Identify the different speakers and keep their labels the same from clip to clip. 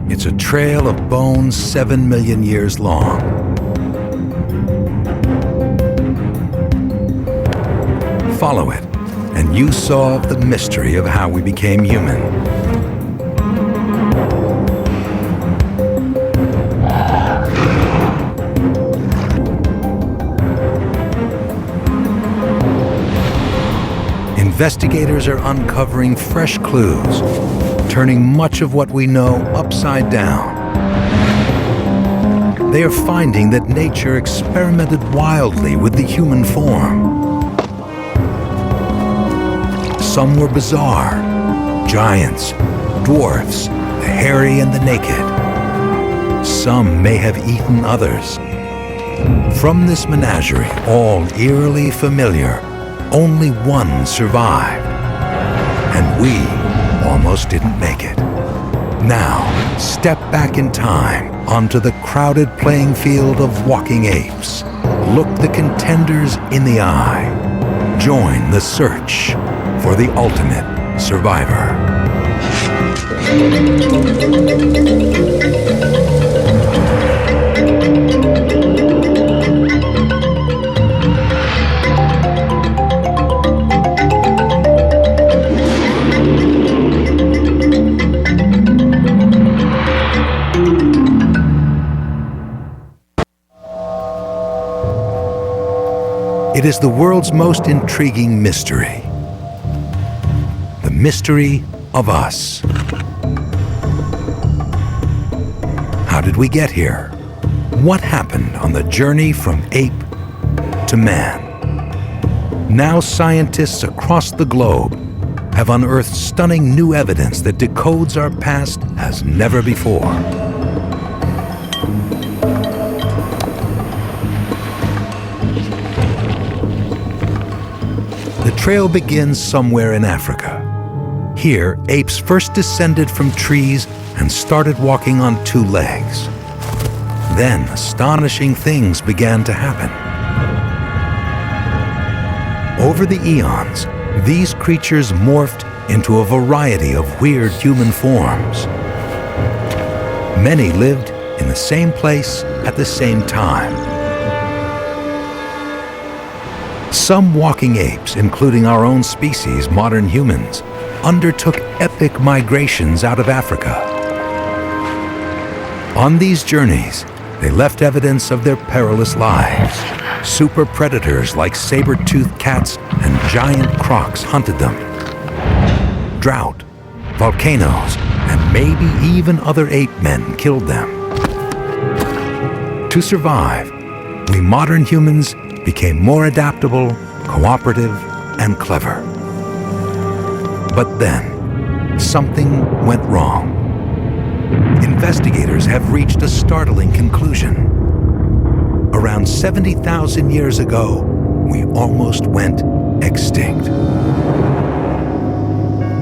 Speaker 1: It's a trail of bones 7 million years long. Follow it, and you solve the mystery of how we became human. Investigators are uncovering fresh clues, turning much of what we know upside down. They are finding that nature experimented wildly with the human form. Some were bizarre: giants, dwarfs, the hairy and the naked. Some may have eaten others. From this menagerie, all eerily familiar, only one survived. And we almost didn't make it. Now, step back in time onto the crowded playing field of walking apes. Look the contenders in the eye. Join the search for the ultimate survivor. It is the world's most intriguing mystery. The mystery of us. How did we get here? What happened on the journey from ape to man? Now scientists across the globe have unearthed stunning new evidence that decodes our past as never before. The trail begins somewhere in Africa. Here, apes first descended from trees and started walking on two legs. Then, astonishing things began to happen. Over the eons, these creatures morphed into a variety of weird human forms. Many lived in the same place at the same time. Some walking apes, including our own species, modern humans, undertook epic migrations out of Africa. On these journeys, they left evidence of their perilous lives. Super predators like saber-toothed cats and giant crocs hunted them. Drought, volcanoes, and maybe even other ape men killed them. To survive, we modern humans became more adaptable, cooperative, and clever. But then, something went wrong. Investigators have reached a startling conclusion. Around 70,000 years ago, we almost went extinct.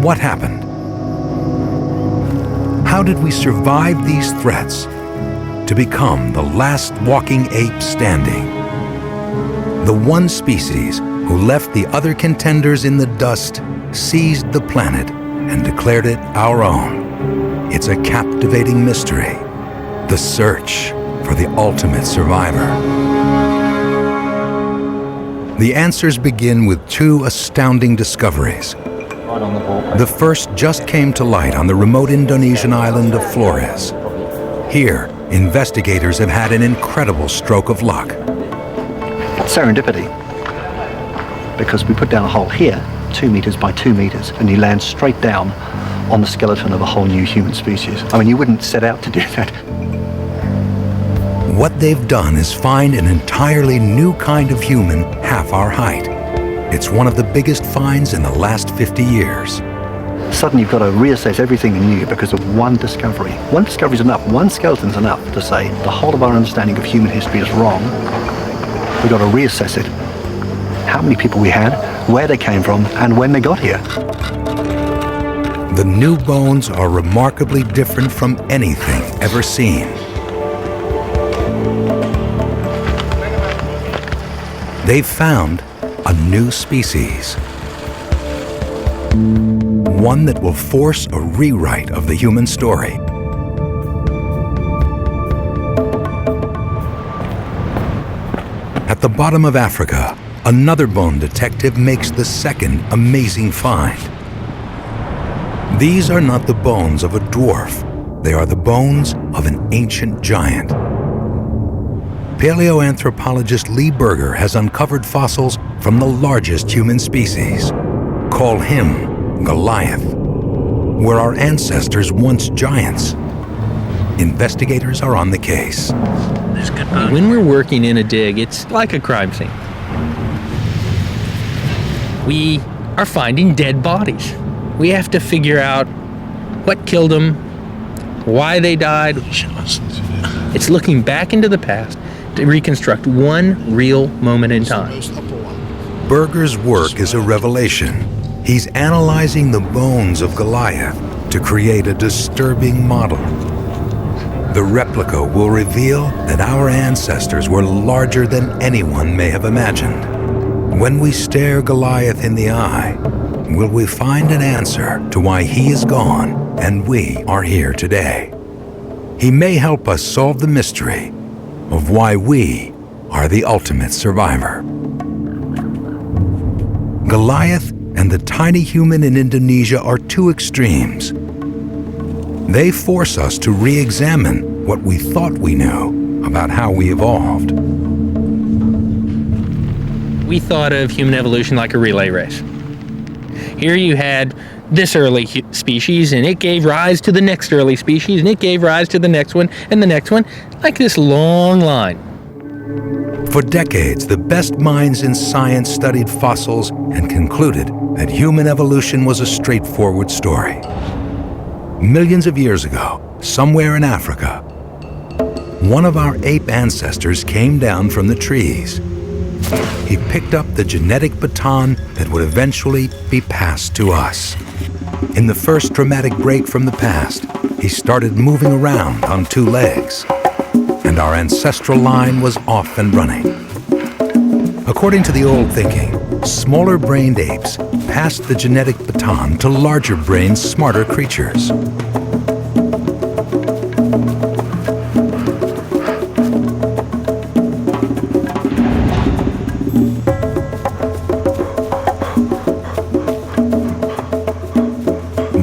Speaker 1: What happened? How did we survive these threats to become the last walking ape standing? The one species who left the other contenders in the dust seized the planet and declared it our own. It's a captivating mystery, the search for the ultimate survivor. The answers begin with two astounding discoveries. The first just came to light on the remote Indonesian island of Flores. Here, investigators have had an incredible stroke of luck.
Speaker 2: Serendipity, because we put down a hole here, 2 meters by 2 meters, and you land straight down on the skeleton of a whole new human species. I mean, you wouldn't set out to do that.
Speaker 1: What they've done is find an entirely new kind of human half our height. It's one of the biggest finds in the last 50 years.
Speaker 2: Suddenly you've got to reassess everything anew because of one discovery. One discovery is enough, one skeleton's enough to say the whole of our understanding of human history is wrong. We've got to reassess it. How many people we had, where they came from, and when they got here.
Speaker 1: The new bones are remarkably different from anything ever seen. They've found a new species. One that will force a rewrite of the human story. At the bottom of Africa, another bone detective makes the second amazing find. These are not the bones of a dwarf. They are the bones of an ancient giant. Paleoanthropologist Lee Berger has uncovered fossils from the largest human species. Call him Goliath. Were our ancestors once giants? Investigators are on the case.
Speaker 3: When we're working in a dig, it's like a crime scene. We are finding dead bodies. We have to figure out what killed them, why they died. It's looking back into the past to reconstruct one real moment in time.
Speaker 1: Berger's work is a revelation. He's analyzing the bones of Goliath to create a disturbing model. The replica will reveal that our ancestors were larger than anyone may have imagined. When we stare Goliath in the eye, will we find an answer to why he is gone and we are here today? He may help us solve the mystery of why we are the ultimate survivor. Goliath and the tiny human in Indonesia are two extremes. They force us to re-examine what we thought we knew about how we evolved.
Speaker 3: We thought of human evolution like a relay race. Here you had this early species, and it gave rise to the next early species, and it gave rise to the next one, and the next one, like this long line.
Speaker 1: For decades, the best minds in science studied fossils and concluded that human evolution was a straightforward story. Millions of years ago, somewhere in Africa, one of our ape ancestors came down from the trees. He picked up the genetic baton that would eventually be passed to us. In the first dramatic break from the past, he started moving around on two legs, and our ancestral line was off and running. According to the old thinking, smaller-brained apes passed the genetic baton to larger-brained, smarter creatures.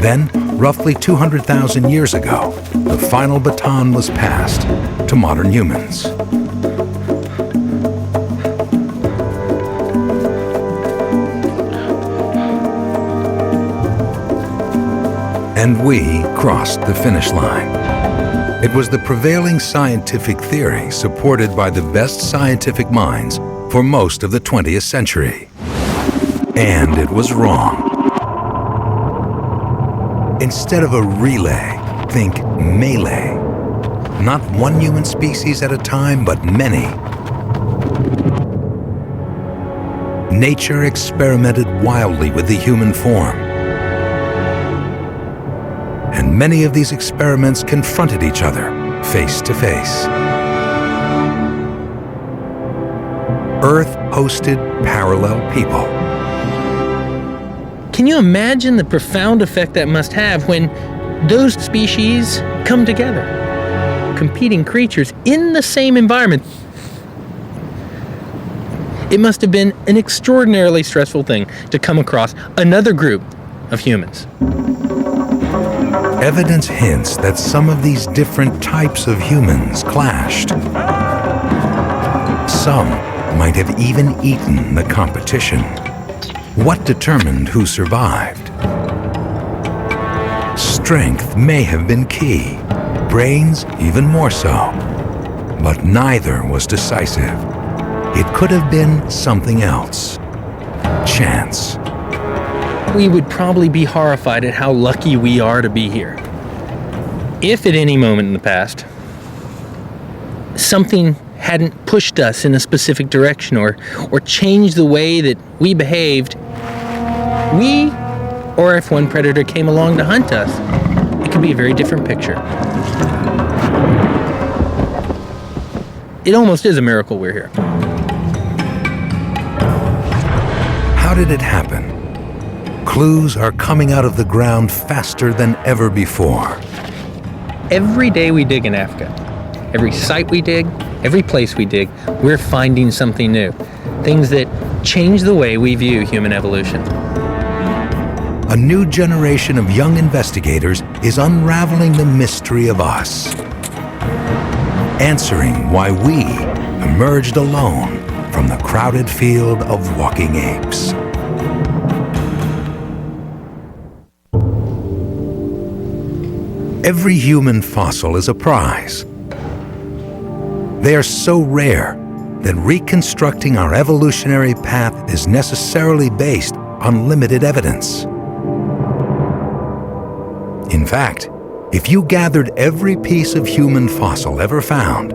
Speaker 1: Then, roughly 200,000 years ago, the final baton was passed to modern humans. And we crossed the finish line. It was the prevailing scientific theory supported by the best scientific minds for most of the 20th century. And it was wrong. Instead of a relay, think melee. Not one human species at a time, but many. Nature experimented wildly with the human form. And many of these experiments confronted each other, face to face. Earth hosted parallel people.
Speaker 3: Can you imagine the profound effect that must have when those species come together? Competing creatures in the same environment. It must have been an extraordinarily stressful thing to come across another group of humans.
Speaker 1: Evidence hints that some of these different types of humans clashed. Some might have even eaten the competition. What determined who survived? Strength may have been key, brains even more so. But neither was decisive. It could have been something else. Chance.
Speaker 3: We would probably be horrified at how lucky we are to be here. If at any moment in the past, something hadn't pushed us in a specific direction or changed the way that we behaved, or if one predator came along to hunt us, it could be a very different picture. It almost is a miracle we're here.
Speaker 1: How did it happen? Clues are coming out of the ground faster than ever before.
Speaker 3: Every day we dig in Africa, every site we dig, Every place we dig, we're finding something new. Things that change the way we view human evolution.
Speaker 1: A new generation of young investigators is unraveling the mystery of us, answering why we emerged alone from the crowded field of walking apes. Every human fossil is a prize. They are so rare that reconstructing our evolutionary path is necessarily based on limited evidence. In fact, if you gathered every piece of human fossil ever found,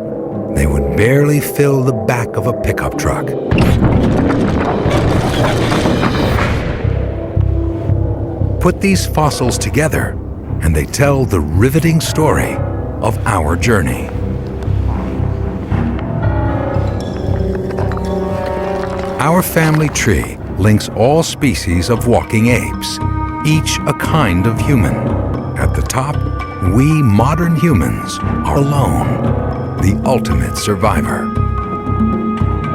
Speaker 1: they would barely fill the back of a pickup truck. Put these fossils together, and they tell the riveting story of our journey. Our family tree links all species of walking apes, each a kind of human. At the top, we modern humans are alone, the ultimate survivor.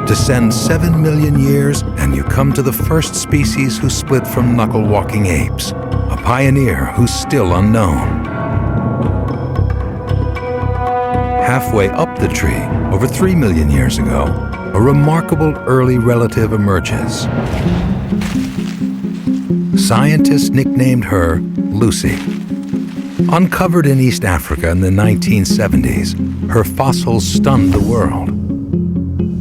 Speaker 1: Descend 7 million years and you come to the first species who split from knuckle-walking apes, a pioneer who's still unknown. Halfway up the tree, over 3 million years ago, a remarkable early relative emerges. Scientists nicknamed her Lucy. Uncovered in East Africa in the 1970s, her fossils stunned the world.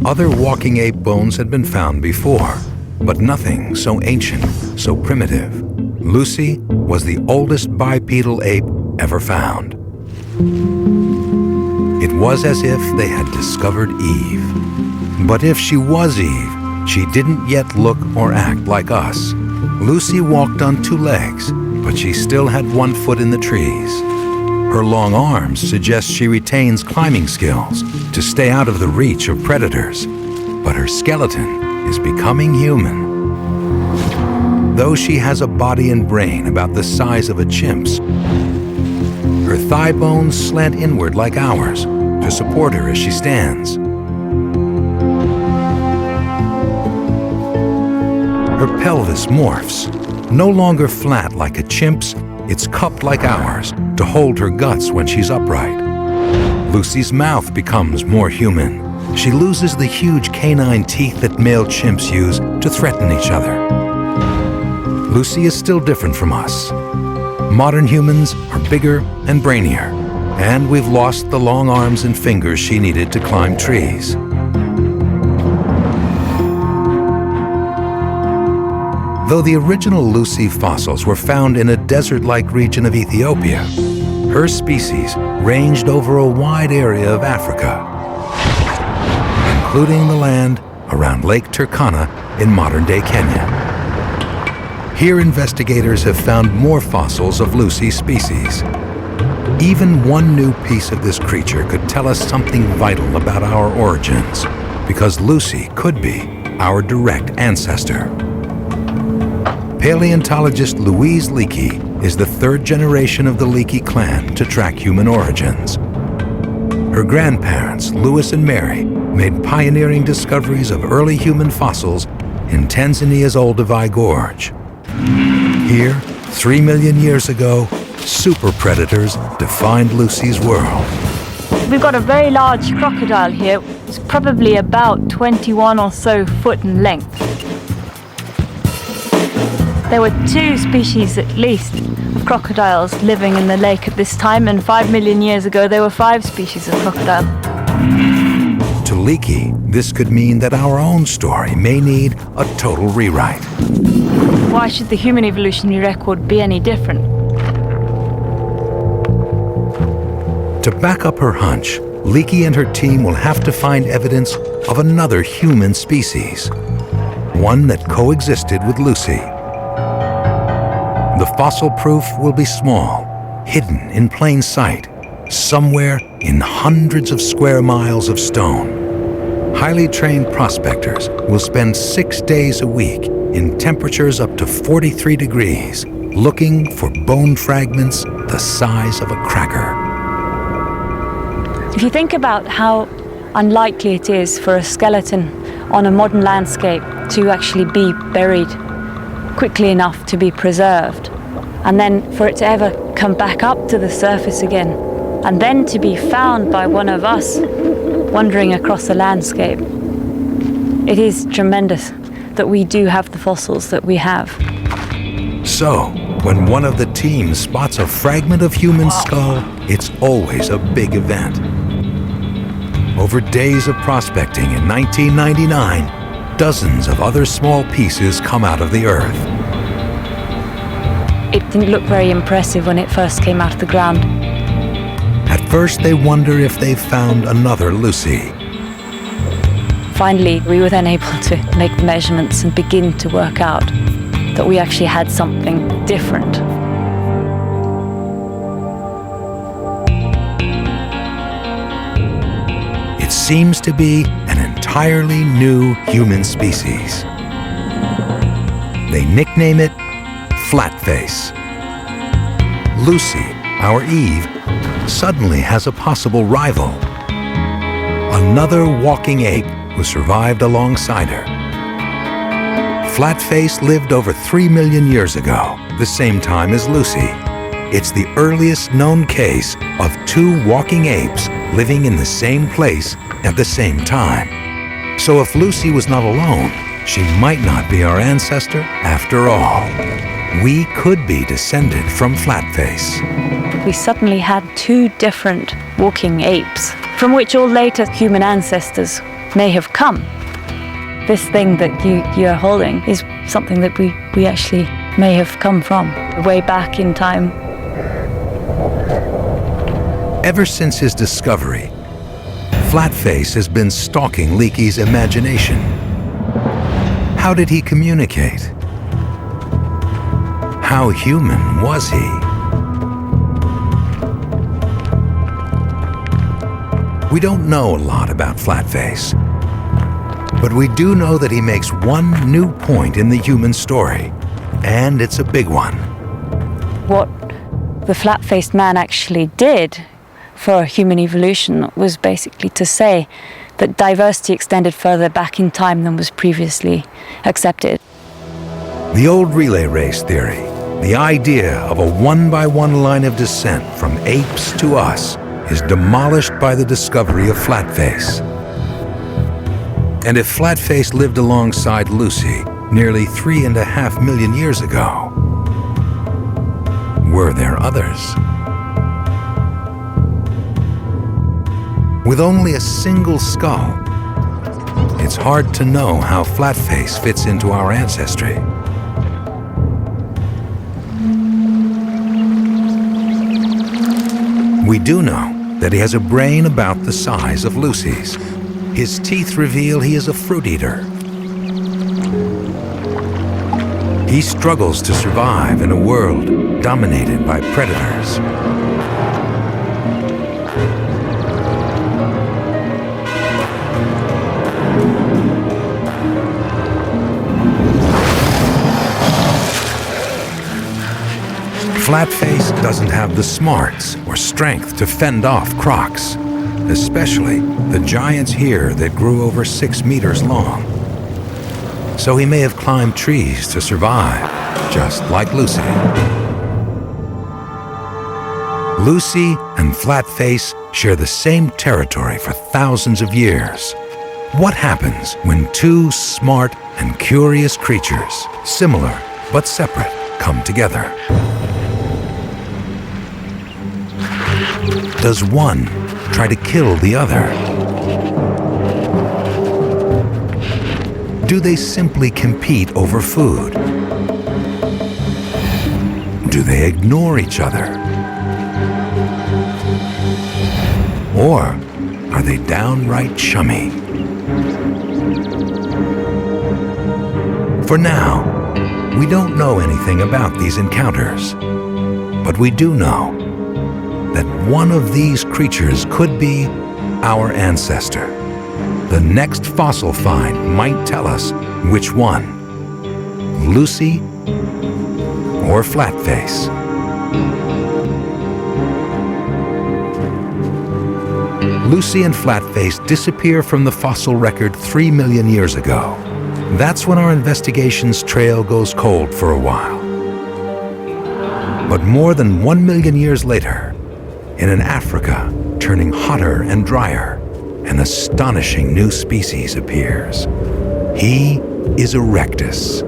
Speaker 1: Other walking ape bones had been found before, but nothing so ancient, so primitive. Lucy was the oldest bipedal ape ever found. It was as if they had discovered Eve. But if she was Eve, she didn't yet look or act like us. Lucy walked on 2 legs, but she still had 1 foot in the trees. Her long arms suggest she retains climbing skills to stay out of the reach of predators. But her skeleton is becoming human. Though she has a body and brain about the size of a chimp's, her thigh bones slant inward like ours to support her as she stands. Her pelvis morphs, no longer flat like a chimp's, it's cupped like ours to hold her guts when she's upright. Lucy's mouth becomes more human. She loses the huge canine teeth that male chimps use to threaten each other. Lucy is still different from us. Modern humans are bigger and brainier, and we've lost the long arms and fingers she needed to climb trees. Though the original Lucy fossils were found in a desert-like region of Ethiopia, her species ranged over a wide area of Africa, including the land around Lake Turkana in modern-day Kenya. Here, investigators have found more fossils of Lucy's species. Even one new piece of this creature could tell us something vital about our origins, because Lucy could be our direct ancestor. Paleontologist Louise Leakey is the 3rd generation of the Leakey clan to track human origins. Her grandparents, Louis and Mary, made pioneering discoveries of early human fossils in Tanzania's Olduvai Gorge. Here, 3 million years ago, super predators defined Lucy's world.
Speaker 4: We've got a very large crocodile here. It's probably about 21 or so foot in length. There were 2 species at least of crocodiles living in the lake at this time, and 5 million years ago there were 5 species of crocodile.
Speaker 1: To Leakey, this could mean that our own story may need a total rewrite.
Speaker 4: Why should the human evolutionary record be any different?
Speaker 1: To back up her hunch, Leakey and her team will have to find evidence of another human species, one that coexisted with Lucy. The fossil proof will be small, hidden in plain sight, somewhere in hundreds of square miles of stone. Highly trained prospectors will spend 6 days a week in temperatures up to 43 degrees, looking for bone fragments the size of a cracker.
Speaker 4: If you think about how unlikely it is for a skeleton on a modern landscape to actually be buried quickly enough to be preserved, and then for it to ever come back up to the surface again, and then to be found by one of us wandering across the landscape. It is tremendous that we do have the fossils that we have.
Speaker 1: So, when one of the team spots a fragment of human skull, it's always a big event. Over days of prospecting in 1999, dozens of other small pieces come out of the earth.
Speaker 4: It didn't look very impressive when it first came out of the ground.
Speaker 1: At first, they wonder if they've found another Lucy.
Speaker 4: Finally, we were then able to make the measurements and begin to work out that we actually had something different.
Speaker 1: It seems to be an entirely new human species. They nickname it Flatface. Lucy, our Eve, suddenly has a possible rival. Another walking ape who survived alongside her. Flatface lived over 3 million years ago, the same time as Lucy. It's the earliest known case of two walking apes living in the same place at the same time. So if Lucy was not alone, she might not be our ancestor after all. We could be descended from Flatface.
Speaker 4: We suddenly had two different walking apes, from which all later human ancestors may have come. This thing that you are holding is something that we actually may have come from, way back in time.
Speaker 1: Ever since his discovery, Flatface has been stalking Leakey's imagination. How did he communicate? How human was he? We don't know a lot about Flatface, but we do know that he makes one new point in the human story, and it's a big one.
Speaker 4: What the flat-faced man actually did for human evolution was basically to say that diversity extended further back in time than was previously accepted.
Speaker 1: The old relay race theory, the idea of a one-by-one line of descent from apes to us, is demolished by the discovery of Flatface. And if Flatface lived alongside Lucy nearly 3.5 million years ago, were there others? With only a single skull, it's hard to know how Flatface fits into our ancestry. We do know that he has a brain about the size of Lucy's. His teeth reveal he is a fruit eater. He struggles to survive in a world dominated by predators. Flatface doesn't have the smarts or strength to fend off crocs, especially the giants here that grew over 6 meters long. So he may have climbed trees to survive, just like Lucy. Lucy and Flatface share the same territory for thousands of years. What happens when two smart and curious creatures, similar but separate, come together? Does one try to kill the other? Do they simply compete over food? Do they ignore each other? Or are they downright chummy? For now, we don't know anything about these encounters, but we do know that one of these creatures could be our ancestor. The next fossil find might tell us which one, Lucy or Flatface. Lucy and Flatface disappear from the fossil record 3 million years ago. That's when our investigation's trail goes cold for a while. But more than 1 million years later, in an Africa turning hotter and drier, an astonishing new species appears. He is Erectus,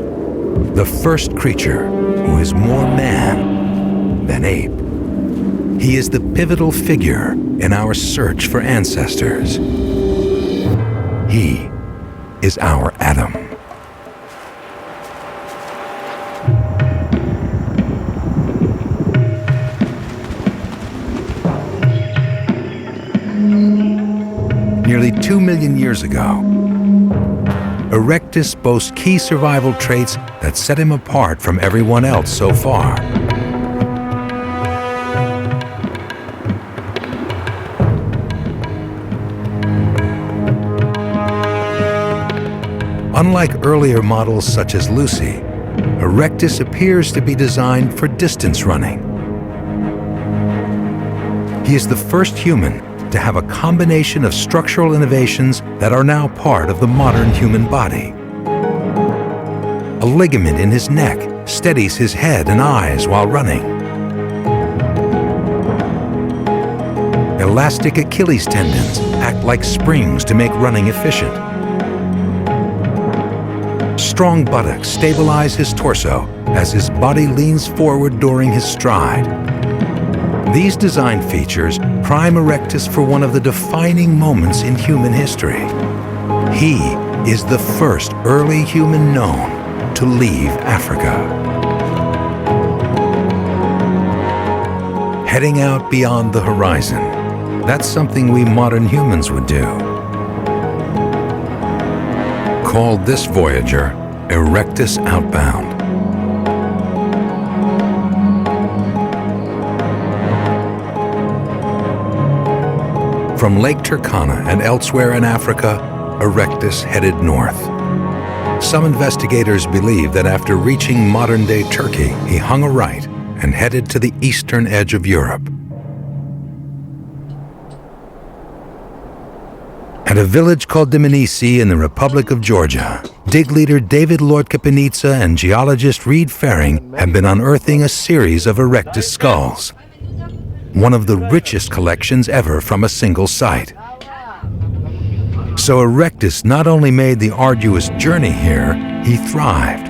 Speaker 1: the first creature who is more man than ape. He is the pivotal figure in our search for ancestors. He is our Adam. Nearly 2 million years ago, Erectus boasts key survival traits that set him apart from everyone else so far. Unlike earlier models such as Lucy, Erectus appears to be designed for distance running. He is the first human to have a combination of structural innovations that are now part of the modern human body. A ligament in his neck steadies his head and eyes while running. Elastic Achilles tendons act like springs to make running efficient. Strong buttocks stabilize his torso as his body leans forward during his stride. These design features prime Erectus for one of the defining moments in human history. He is the first early human known to leave Africa. Heading out beyond the horizon, that's something we modern humans would do. Called this voyager Erectus Outbound. From Lake Turkana and elsewhere in Africa, Erectus headed north. Some investigators believe that after reaching modern-day Turkey, he hung a right and headed to the eastern edge of Europe. At a village called Dmanisi in the Republic of Georgia, dig leader David Lordkipanidze and geologist Reed Faring have been unearthing a series of Erectus skulls, one of the richest collections ever from a single site. So Erectus not only made the arduous journey here, he thrived.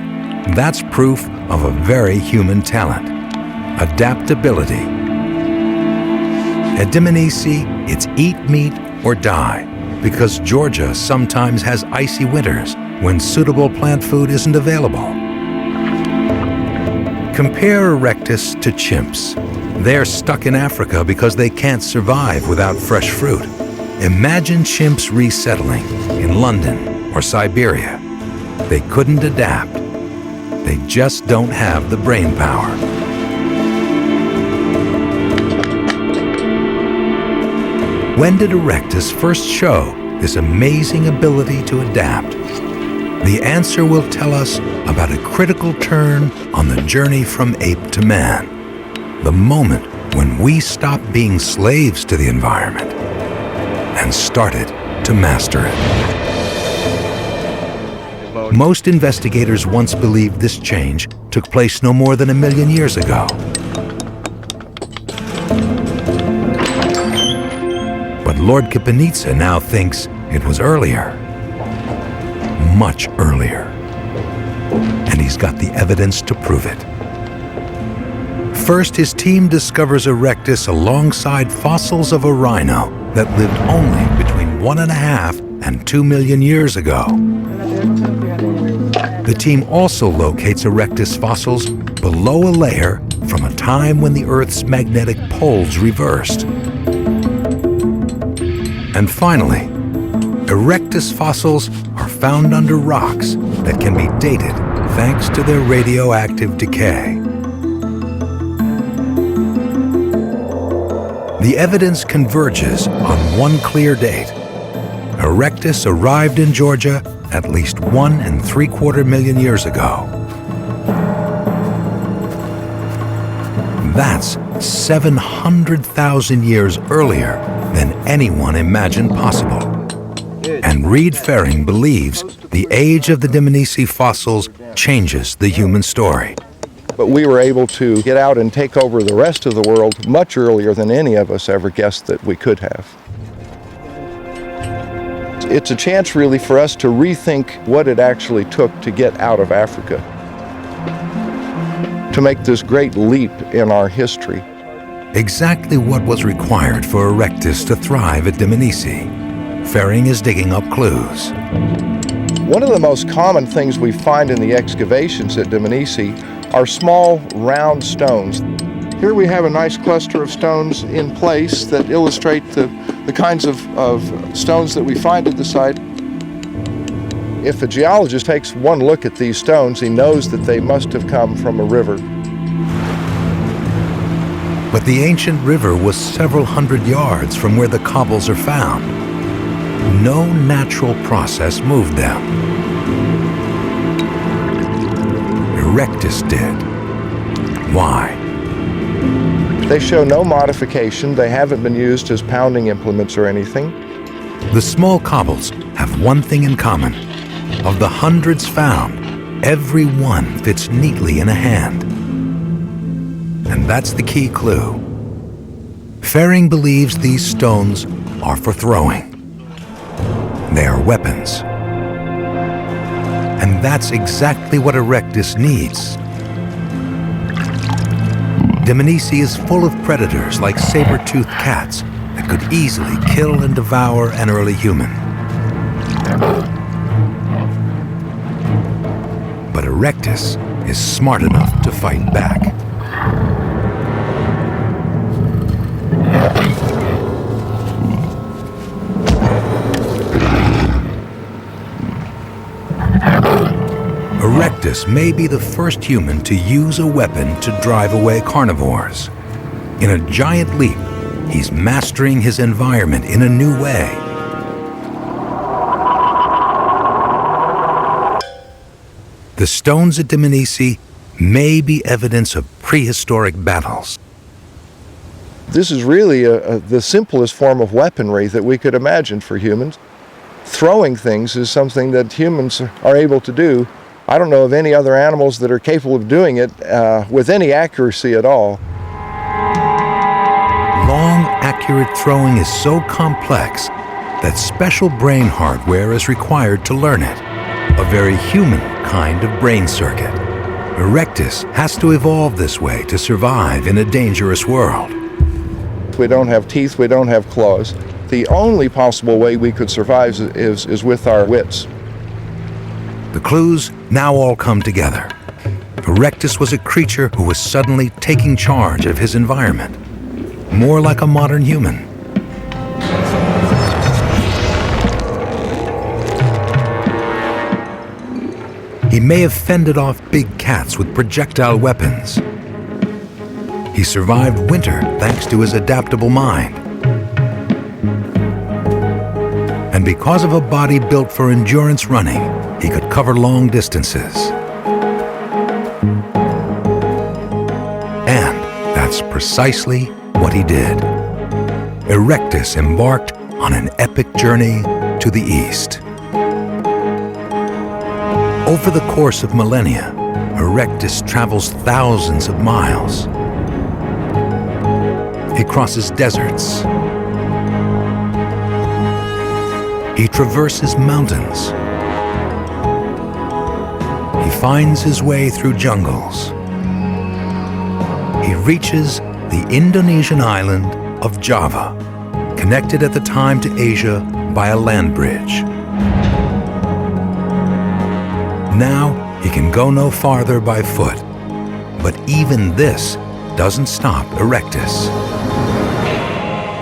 Speaker 1: That's proof of a very human talent, adaptability. At Dmanisi, it's eat meat or die, because Georgia sometimes has icy winters when suitable plant food isn't available. Compare Erectus to chimps. They're stuck in Africa because they can't survive without fresh fruit. Imagine chimps resettling in London or Siberia. They couldn't adapt. They just don't have the brain power. When did Erectus first show this amazing ability to adapt? The answer will tell us about a critical turn on the journey from ape to man. The moment when we stopped being slaves to the environment and started to master it. Most investigators once believed this change took place no more than 1 million years ago. But Lordkipanidze now thinks it was earlier, much earlier. And he's got the evidence to prove it. First, his team discovers Erectus alongside fossils of a rhino that lived only between 1.5 and 2 million years ago. The team also locates Erectus fossils below a layer from a time when the Earth's magnetic poles reversed. And finally, Erectus fossils are found under rocks that can be dated thanks to their radioactive decay. The evidence converges on one clear date. Erectus arrived in Georgia at least 1 3/4 million years ago. That's 700,000 years earlier than anyone imagined possible. And Reed Ferring believes the age of the Dmanisi fossils changes the human story.
Speaker 5: But we were able to get out and take over the rest of the world much earlier than any of us ever guessed that we could have. It's a chance really for us to rethink what it actually took to get out of Africa, to make this great leap in our history.
Speaker 1: Exactly what was required for Erectus to thrive at Dmanisi. Ferring is digging up clues.
Speaker 5: One of the most common things we find in the excavations at Dmanisi are small, round stones. Here we have a nice cluster of stones in place that illustrate the kinds of stones that we find at the site. If a geologist takes one look at these stones, he knows that they must have come from a river.
Speaker 1: But the ancient river was several hundred yards from where the cobbles are found. No natural process moved them. Erectus did. Why?
Speaker 5: They show no modification. They haven't been used as pounding implements or anything.
Speaker 1: The small cobbles have one thing in common. Of the hundreds found, every one fits neatly in a hand. And that's the key clue. Ferring believes these stones are for throwing. They are weapons. And that's exactly what Erectus needs. Dmanisi is full of predators like saber-toothed cats that could easily kill and devour an early human. But Erectus is smart enough to fight back. Erectus may be the first human to use a weapon to drive away carnivores. In a giant leap, he's mastering his environment in a new way. The stones at Dmanisi may be evidence of prehistoric battles.
Speaker 5: This is really the simplest form of weaponry that we could imagine for humans. Throwing things is something that humans are able to do. I don't know of any other animals that are capable of doing it with any accuracy at all.
Speaker 1: Long, accurate throwing is so complex that special brain hardware is required to learn it, a very human kind of brain circuit. Erectus has to evolve this way to survive in a dangerous world.
Speaker 5: We don't have teeth, we don't have claws. The only possible way we could survive is with our wits.
Speaker 1: The clues now all come together. Erectus was a creature who was suddenly taking charge of his environment, more like a modern human. He may have fended off big cats with projectile weapons. He survived winter thanks to his adaptable mind. And because of a body built for endurance running, he could cover long distances. And that's precisely what he did. Erectus embarked on an epic journey to the east. Over the course of millennia, Erectus travels thousands of miles. He crosses deserts. He traverses mountains. He finds his way through jungles. He reaches the Indonesian island of Java, connected at the time to Asia by a land bridge. Now he can go no farther by foot, but even this doesn't stop Erectus.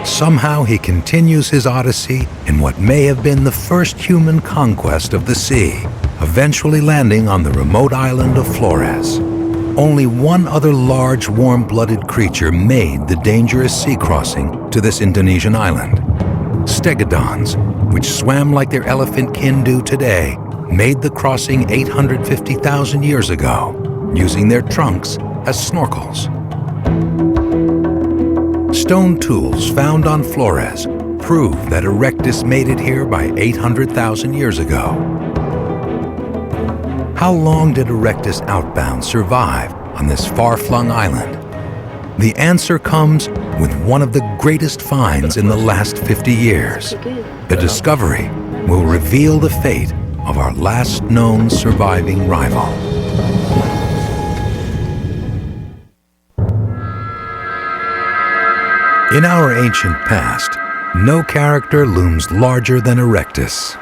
Speaker 1: Somehow he continues his odyssey in what may have been the first human conquest of the sea, eventually landing on the remote island of Flores. Only one other large, warm-blooded creature made the dangerous sea crossing to this Indonesian island. Stegodons, which swam like their elephant kin do today, made the crossing 850,000 years ago, using their trunks as snorkels. Stone tools found on Flores prove that Erectus made it here by 800,000 years ago. How long did Erectus outbound survive on this far-flung island? The answer comes with one of the greatest finds in the last 50 years. The discovery will reveal the fate of our last known surviving rival. In our ancient past, no character looms larger than Erectus.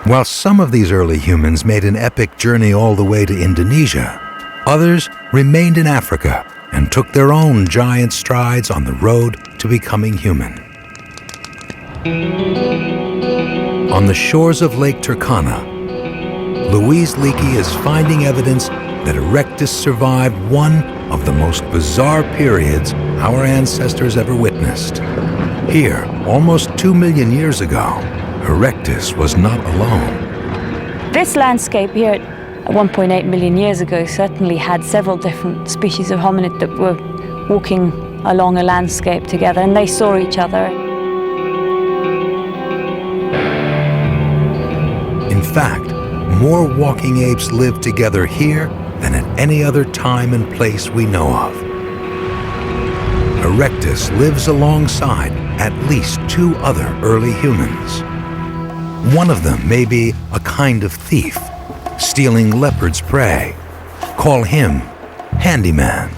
Speaker 1: While some of these early humans made an epic journey all the way to Indonesia, others remained in Africa and took their own giant strides on the road to becoming human. On the shores of Lake Turkana, Louise Leakey is finding evidence that Erectus survived one of the most bizarre periods our ancestors ever witnessed. Here, almost 2 million years ago, Erectus was not alone.
Speaker 4: This landscape here at 1.8 million years ago certainly had several different species of hominid that were walking along a landscape together, and they saw each other.
Speaker 1: In fact, more walking apes lived together here than at any other time and place we know of. Erectus lives alongside at least 2 other early humans. One of them may be a kind of thief, stealing leopard's prey. Call him Handyman.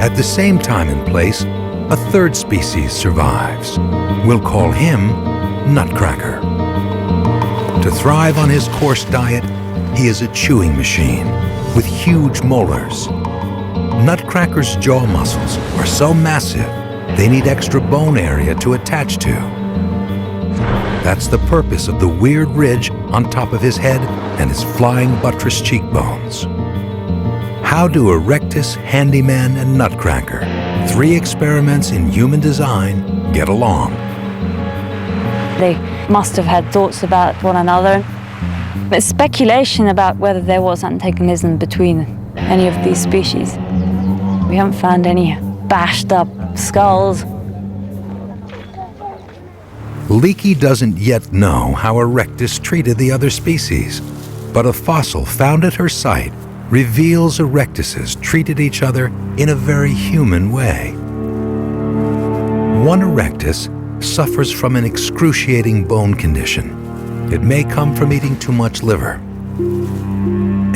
Speaker 1: At the same time and place, a third species survives. We'll call him Nutcracker. To thrive on his coarse diet, he is a chewing machine with huge molars. Nutcracker's jaw muscles are so massive, they need extra bone area to attach to. That's the purpose of the weird ridge on top of his head and his flying buttress cheekbones. How do Erectus, Handyman, and Nutcracker, 3 experiments in human design, get along?
Speaker 4: They must have had thoughts about one another. But speculation about whether there was antagonism between any of these species. We haven't found any bashed up skulls.
Speaker 1: Leakey doesn't yet know how Erectus treated the other species, but a fossil found at her site reveals Erectuses treated each other in a very human way. One Erectus suffers from an excruciating bone condition. It may come from eating too much liver.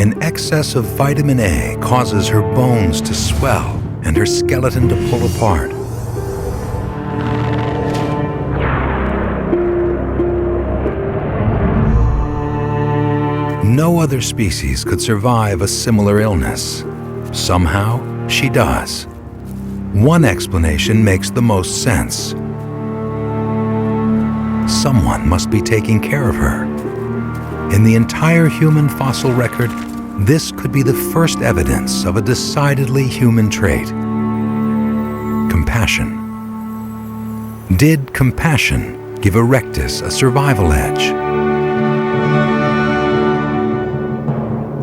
Speaker 1: An excess of vitamin A causes her bones to swell and her skeleton to pull apart. No other species could survive a similar illness. Somehow, she does. One explanation makes the most sense. Someone must be taking care of her. In the entire human fossil record, this could be the first evidence of a decidedly human trait. Compassion. Did compassion give Erectus a survival edge?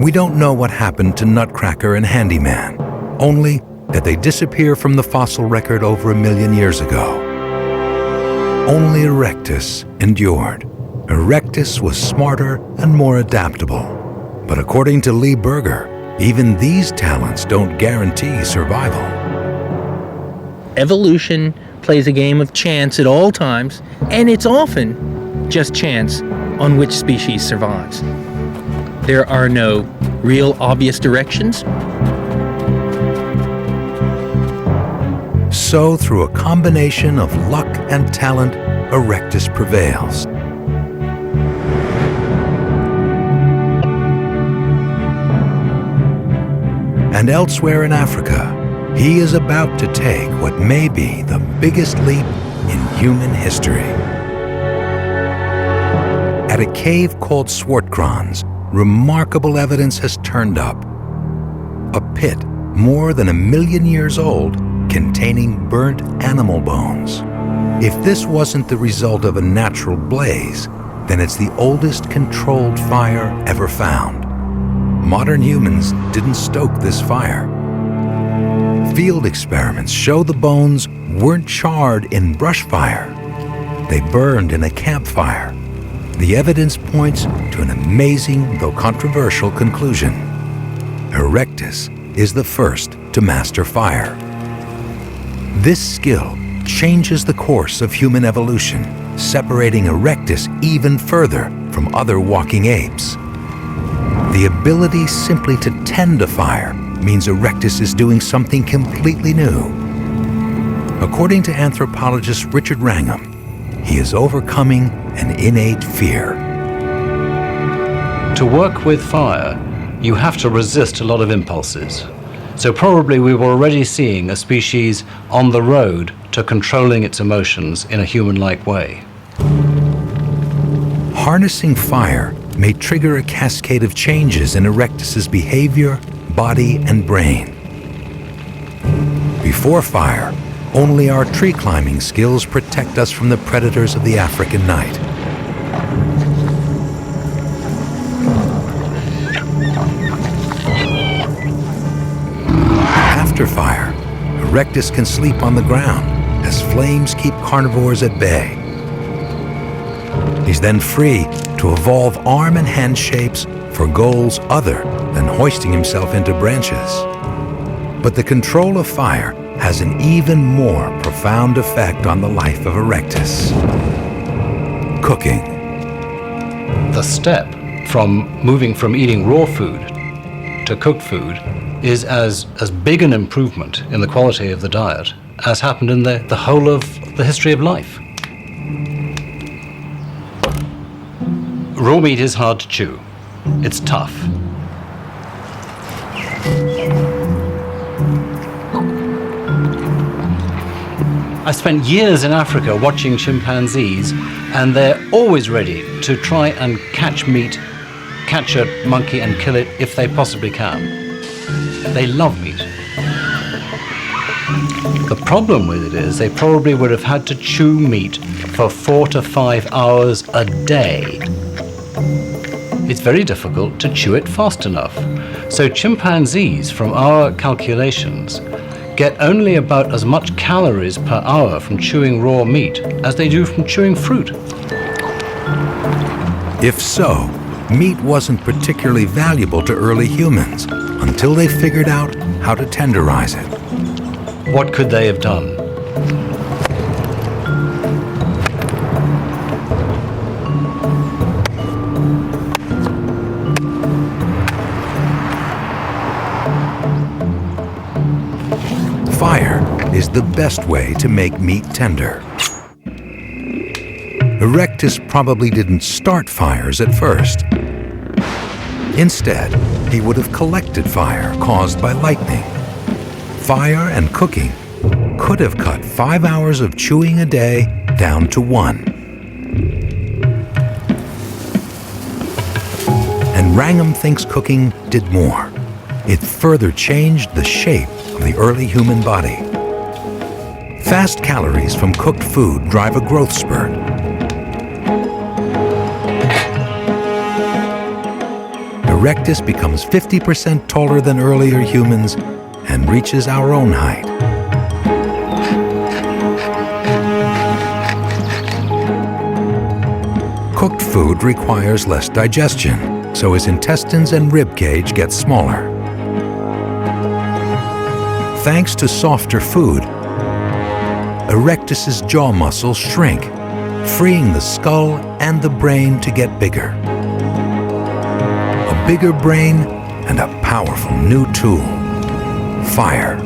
Speaker 1: We don't know what happened to Nutcracker and Handyman, only that they disappear from the fossil record over 1 million years ago. Only Erectus endured. Erectus was smarter and more adaptable. But according to Lee Berger, even these talents don't guarantee survival.
Speaker 3: Evolution plays a game of chance at all times, and it's often just chance on which species survives. There are no real obvious directions.
Speaker 1: So, through a combination of luck and talent, Erectus prevails. And elsewhere in Africa, he is about to take what may be the biggest leap in human history. At a cave called Swartkrans, remarkable evidence has turned up. A pit more than 1 million years old containing burnt animal bones. If this wasn't the result of a natural blaze, then it's the oldest controlled fire ever found. Modern humans didn't stoke this fire. Field experiments show the bones weren't charred in brush fire. They burned in a campfire. The evidence points to an amazing, though controversial, conclusion. Erectus is the first to master fire. This skill changes the course of human evolution, separating Erectus even further from other walking apes. The ability simply to tend a fire means Erectus is doing something completely new. According to anthropologist Richard Wrangham, he is overcoming an innate fear.
Speaker 6: To work with fire, you have to resist a lot of impulses. So probably we were already seeing a species on the road to controlling its emotions in a human-like way.
Speaker 1: Harnessing fire may trigger a cascade of changes in Erectus's behavior, body, and brain. Before fire, only our tree climbing skills protect us from the predators of the African night. After fire, Erectus can sleep on the ground as flames keep carnivores at bay. He's then free to evolve arm and hand shapes for goals other than hoisting himself into branches. But the control of fire has an even more profound effect on the life of Erectus. Cooking.
Speaker 6: The step from moving from eating raw food to cooked food is as big an improvement in the quality of the diet as happened in the whole of the history of life. Raw meat is hard to chew. It's tough. I spent years in Africa watching chimpanzees, and they're always ready to try and catch meat, catch a monkey and kill it if they possibly can. They love meat. The problem with it is they probably would have had to chew meat for 4 to 5 hours a day. It's very difficult to chew it fast enough. So chimpanzees, from our calculations, get only about as much calories per hour from chewing raw meat as they do from chewing fruit.
Speaker 1: If so, meat wasn't particularly valuable to early humans until they figured out how to tenderize it.
Speaker 6: What could they have done?
Speaker 1: Fire is the best way to make meat tender. Erectus probably didn't start fires at first. Instead, he would have collected fire caused by lightning. Fire and cooking could have cut 5 hours of chewing a day down to 1. And Wrangham thinks cooking did more. It further changed the shape of the early human body. Fast calories from cooked food drive a growth spurt. Erectus becomes 50% taller than earlier humans and reaches our own height. Cooked food requires less digestion, so his intestines and rib cage get smaller. Thanks to softer food, Erectus's jaw muscles shrink, freeing the skull and the brain to get bigger. A bigger brain and a powerful new tool, fire.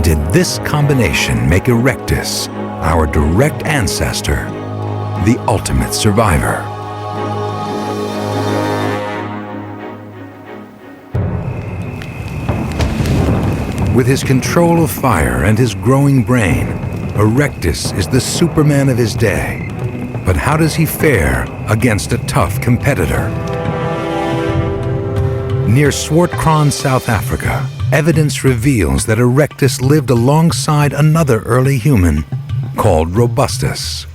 Speaker 1: Did this combination make Erectus, our direct ancestor, the ultimate survivor? With his control of fire and his growing brain, Erectus is the Superman of his day. But how does he fare against a tough competitor? Near Swartkron, South Africa, evidence reveals that Erectus lived alongside another early human called Robustus.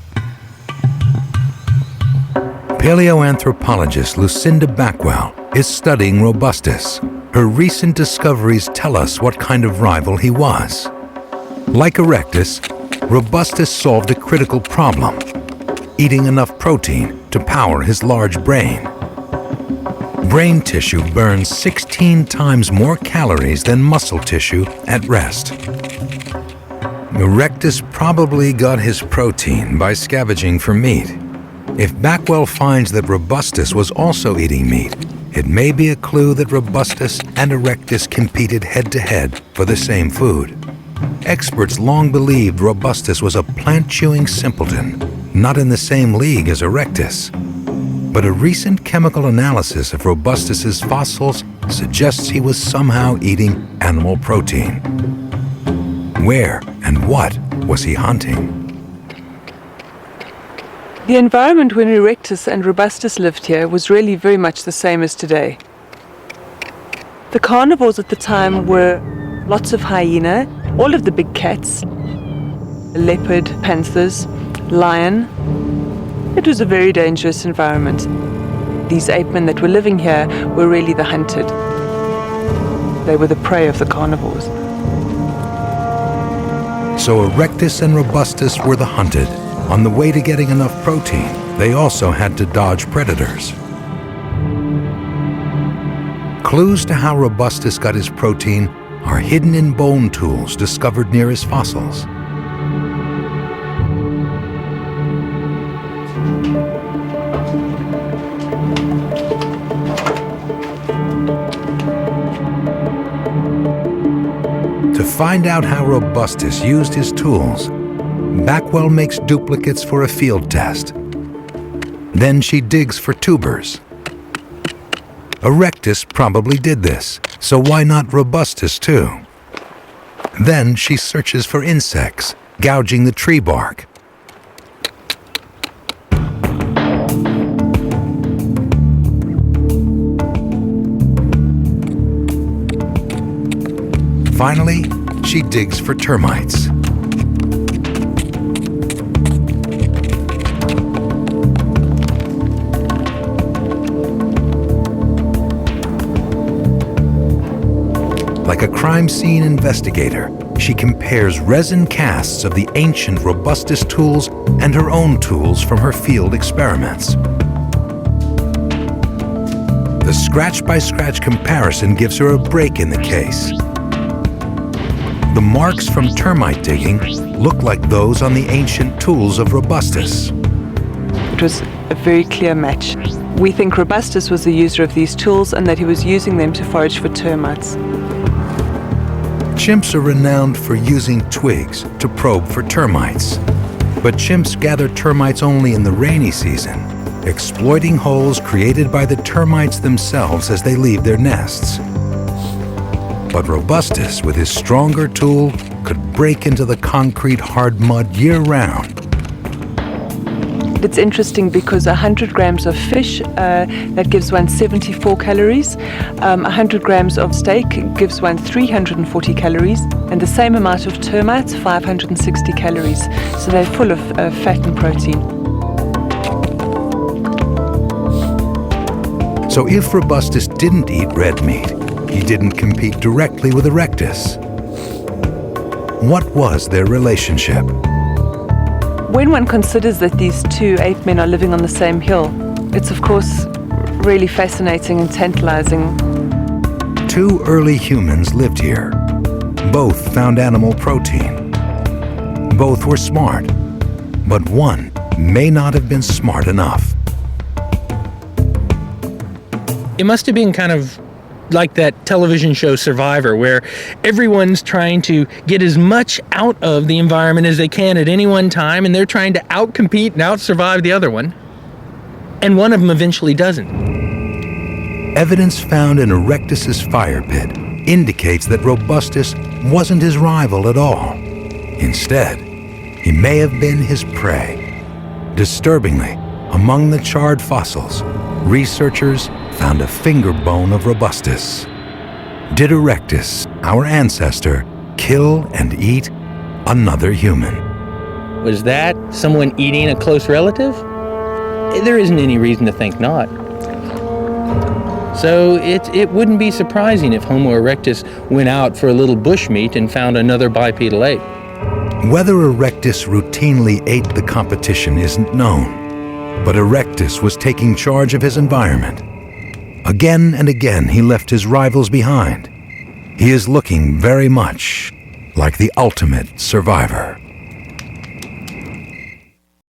Speaker 1: Paleoanthropologist Lucinda Backwell is studying Robustus. her recent discoveries tell us what kind of rival he was. Like Erectus, Robustus solved a critical problem: eating enough protein to power his large brain. Brain tissue burns 16 times more calories than muscle tissue at rest. Erectus probably got his protein by scavenging for meat. If Backwell finds that Robustus was also eating meat, it may be a clue that Robustus and Erectus competed head-to-head for the same food. Experts long believed Robustus was a plant-chewing simpleton, not in the same league as Erectus. But a recent chemical analysis of Robustus's fossils suggests he was somehow eating animal protein. Where and what was he hunting?
Speaker 7: The environment when Erectus and Robustus lived here was really very much the same as today. The carnivores at the time were lots of hyena, all of the big cats, leopard, panthers, lion. It was a very dangerous environment. These ape men that were living here were really the hunted. They were the prey of the carnivores.
Speaker 1: So Erectus and Robustus were the hunted. On the way to getting enough protein, they also had to dodge predators. Clues to how Robustus got his protein are hidden in bone tools discovered near his fossils. To find out how Robustus used his tools, Backwell makes duplicates for a field test. Then she digs for tubers. Erectus probably did this, so why not Robustus too? Then she searches for insects, gouging the tree bark. Finally, she digs for termites. Like a crime scene investigator, she compares resin casts of the ancient Robustus tools and her own tools from her field experiments. The scratch-by-scratch comparison gives her a break in the case. The marks from termite digging look like those on the ancient tools of Robustus.
Speaker 7: It was a very clear match. We think Robustus was the user of these tools and that he was using them to forage for termites.
Speaker 1: Chimps are renowned for using twigs to probe for termites. But chimps gather termites only in the rainy season, exploiting holes created by the termites themselves as they leave their nests. But Robustus, with his stronger tool, could break into the concrete hard mud year-round.
Speaker 7: It's interesting because 100 grams of fish, that gives one 74 calories. 100 grams of steak gives one 340 calories. And the same amount of termites, 560 calories. So they're full of fat and protein.
Speaker 1: So if Robustus didn't eat red meat, he didn't compete directly with Erectus. What was their relationship?
Speaker 7: When one considers that these two ape men are living on the same hill, it's of course really fascinating and tantalizing.
Speaker 1: Two early humans lived here. Both found animal protein. Both were smart, but one may not have been smart enough.
Speaker 3: It must have been kind of like that television show Survivor, where everyone's trying to get as much out of the environment as they can at any one time, and they're trying to outcompete and outsurvive the other one. And one of them eventually doesn't.
Speaker 1: Evidence found in Erectus's fire pit indicates that Robustus wasn't his rival at all. Instead, he may have been his prey. Disturbingly, among the charred fossils, researchers found a finger bone of Robustus. Did Erectus, our ancestor, kill and eat another human?
Speaker 3: Was that someone eating a close relative? There isn't any reason to think not. So it wouldn't be surprising if Homo erectus went out for a little bushmeat and found another bipedal ape.
Speaker 1: Whether Erectus routinely ate the competition isn't known, but Erectus was taking charge of his environment. Again and again he left his rivals behind. He is looking very much like the ultimate survivor.